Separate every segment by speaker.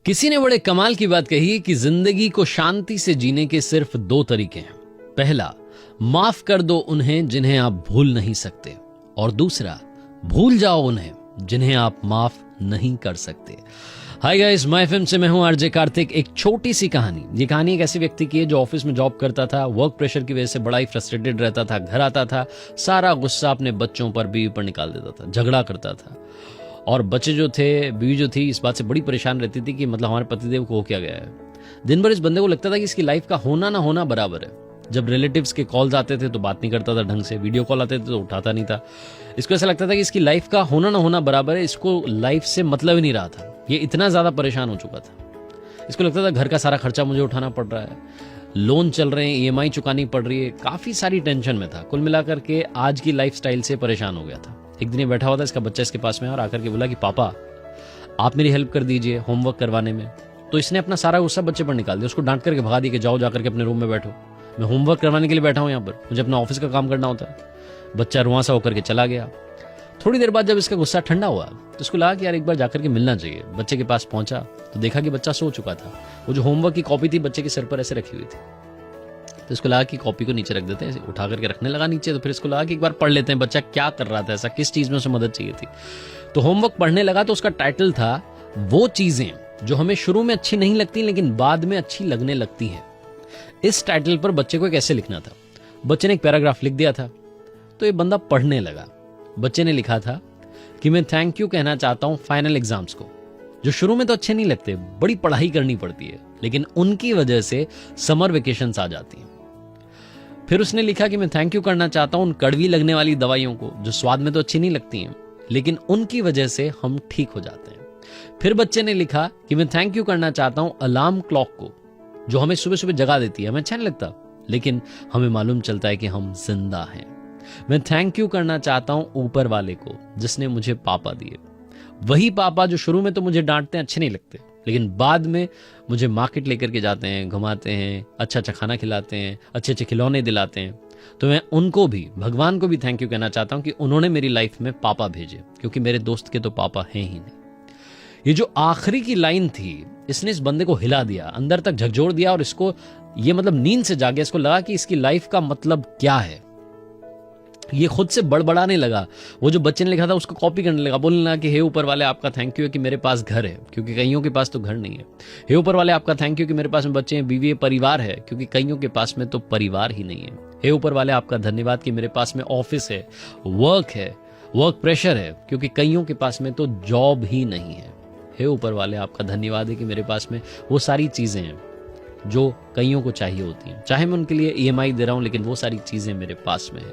Speaker 1: किसी ने बड़े कमाल की बात कही कि जिंदगी को शांति से जीने के सिर्फ दो तरीके हैं। पहला, माफ कर दो उन्हें जिन्हें आप भूल नहीं सकते, और दूसरा, भूल जाओ उन्हें जिन्हें आप माफ नहीं कर सकते। हाय गाइस, माय एफएम से मैं हूं आरजे कार्तिक। एक छोटी सी कहानी। ये कहानी एक ऐसे व्यक्ति की है जो ऑफिस में जॉब करता था, वर्क प्रेशर की वजह से बड़ा ही फ्रस्ट्रेटेड रहता था, घर आता था, सारा गुस्सा अपने बच्चों पर, बीवी पर निकाल देता था, झगड़ा करता था। और बच्चे जो थे, बीवी जो थी, इस बात से बड़ी परेशान रहती थी कि मतलब हमारे पतिदेव को हो क्या गया है। दिन भर इस बंदे को लगता था कि इसकी लाइफ का होना ना होना बराबर है। जब रिलेटिव्स के कॉल्स आते थे तो बात नहीं करता था ढंग से, वीडियो कॉल आते थे तो उठाता नहीं था। इसको ऐसा लगता था कि इसकी लाइफ का होना ना होना बराबर है, इसको लाइफ से मतलब ही नहीं रहा था। ये इतना ज्यादा परेशान हो चुका था। इसको लगता था घर का सारा खर्चा मुझे उठाना पड़ रहा है, लोन चल रहे हैं, ईएमआई चुकानी पड़ रही है, काफी सारी टेंशन में था। कुल मिलाकर के आज की लाइफस्टाइल से परेशान हो गया था। एक दिन ये बैठा हुआ था, इसका बच्चा इसके पास में और आकर के बोला कि पापा आप मेरी हेल्प कर दीजिए होमवर्क करवाने में। तो इसने अपना सारा गुस्सा बच्चे पर निकाल दिया, उसको डांट करके भगा दिया कि जाओ जाकर के अपने रूम में बैठो, मैं होमवर्क करवाने के लिए बैठा हूं यहाँ पर, मुझे अपना ऑफिस का काम करना होता है। बच्चा रुआंसा होकर के चला गया। थोड़ी देर बाद जब इसका गुस्सा ठंडा हुआ तो इसको लगा कि यार एक बार जाकर के मिलना चाहिए। बच्चे के पास पहुंचा तो देखा कि बच्चा सो चुका था। वो जो होमवर्क की कॉपी थी बच्चे के सिर पर ऐसे रखी हुई थी। तो इसको लगा कि कॉपी को नीचे रख देते हैं, ऐसे उठा करके रखने लगा नीचे। तो फिर इसको लगा कि एक बार पढ़ लेते हैं बच्चा क्या कर रहा था, ऐसा किस चीज में उसे मदद चाहिए थी। तो होमवर्क पढ़ने लगा तो उसका टाइटल था वो चीजें जो हमें शुरू में अच्छी नहीं लगती लेकिन बाद में अच्छी लगने लगती हैं। इस टाइटल पर बच्चे को कैसे लिखना था। बच्चे ने एक पैराग्राफ लिख दिया था। तो ये बंदा पढ़ने लगा। बच्चे ने लिखा था कि मैं थैंक यू कहना चाहता हूं फाइनल एग्जाम्स को, जो शुरू में तो अच्छे नहीं लगते, बड़ी पढ़ाई करनी पड़ती है, लेकिन उनकी वजह से समर वेकेशंस आ जाती हैं। फिर उसने लिखा कि मैं थैंक यू करना चाहता हूं उन कड़वी लगने वाली दवाइयों को, जो स्वाद में तो अच्छी नहीं लगती हैं, लेकिन उनकी वजह से हम ठीक हो जाते हैं। फिर बच्चे ने लिखा कि मैं थैंक यू करना चाहता हूं अलार्म क्लॉक को, जो हमें सुबह सुबह जगा देती है, हमें अच्छा नहीं लगता लेकिन हमें मालूम चलता है कि हम जिंदा हैं। मैं थैंक यू करना चाहता हूं ऊपर वाले को जिसने मुझे पापा दिए, वही पापा जो शुरू में तो मुझे डांटते हैं, अच्छे नहीं लगते, लेकिन बाद में मुझे मार्केट लेकर के जाते हैं, घुमाते हैं, अच्छा अच्छा खाना खिलाते हैं, अच्छे अच्छे खिलौने दिलाते हैं। तो मैं उनको भी, भगवान को भी थैंक यू कहना चाहता हूं कि उन्होंने मेरी लाइफ में पापा भेजे, क्योंकि मेरे दोस्त के तो पापा हैं ही नहीं। ये जो आखिरी की लाइन थी, इसने इस बंदे को हिला दिया, अंदर तक झकझोर दिया, और इसको ये मतलब नींद से जागे, इसको लगा कि इसकी लाइफ का मतलब क्या है। ये खुद से बड़बड़ाने लगा। वो जो बच्चे ने लिखा था उसको कॉपी करने लगा, बोलने लगा कि हे ऊपर वाले आपका थैंक यू है कि मेरे पास घर है, क्योंकि कईयों के पास तो घर नहीं है। हे ऊपर वाले आपका थैंक यू कि मेरे पास में बच्चे हैं, बीवी है, परिवार है, क्योंकि कईयों के पास में तो परिवार ही नहीं है। हे ऊपर वाले आपका धन्यवाद कि मेरे पास में ऑफिस है, वर्क है, वर्क प्रेशर है, क्योंकि कईयों के पास में तो जॉब ही नहीं है। हे ऊपर वाले आपका धन्यवाद है कि मेरे पास में वो सारी चीजें हैं जो कईयों को चाहिए होती हैं, चाहे मैं उनके लिए ईएमआई दे रहा हूं, लेकिन वो सारी चीजें मेरे पास में है।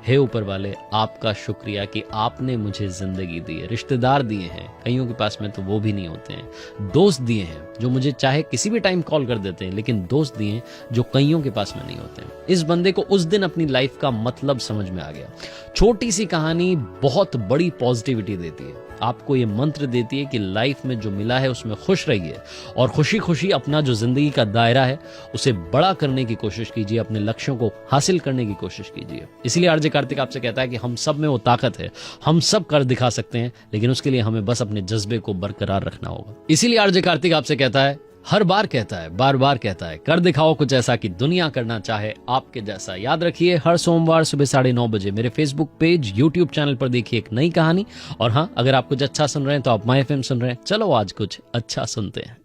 Speaker 1: हे ऊपर वाले आपका शुक्रिया कि आपने मुझे जिंदगी दी है, रिश्तेदार दिए हैं, कईयों के पास में तो वो भी नहीं होते हैं, दोस्त दिए हैं जो मुझे चाहे किसी भी टाइम कॉल कर देते हैं, लेकिन दोस्त दिए हैं जो कईयों के पास में नहीं होते हैं। इस बंदे को उस दिन अपनी लाइफ का मतलब समझ में आ गया। छोटी सी कहानी बहुत बड़ी पॉजिटिविटी देती है, आपको ये मंत्र देती है कि लाइफ में जो मिला है उसमें खुश रहिए, और खुशी खुशी अपना जो जिंदगी का दायरा है उसे बड़ा करने की कोशिश कीजिए, अपने लक्ष्यों को हासिल करने की कोशिश कीजिए। इसलिए आरजे कार्तिक आपसे कहता है कि हम सब में वो ताकत है, हम सब कर दिखा सकते हैं, लेकिन उसके लिए हमें बस अपने जज्बे को बरकरार रखना होगा। इसीलिए आरजे कार्तिक आपसे कहता है, हर बार कहता है, बार बार कहता है, कर दिखाओ कुछ ऐसा कि दुनिया करना चाहे आपके जैसा। याद रखिए, हर सोमवार सुबह 9:30 बजे मेरे फेसबुक पेज, यूट्यूब चैनल पर देखिए एक नई कहानी। और हाँ, अगर आप कुछ अच्छा सुन रहे हैं तो आप माय एफएम सुन रहे हैं। चलो आज कुछ अच्छा सुनते हैं।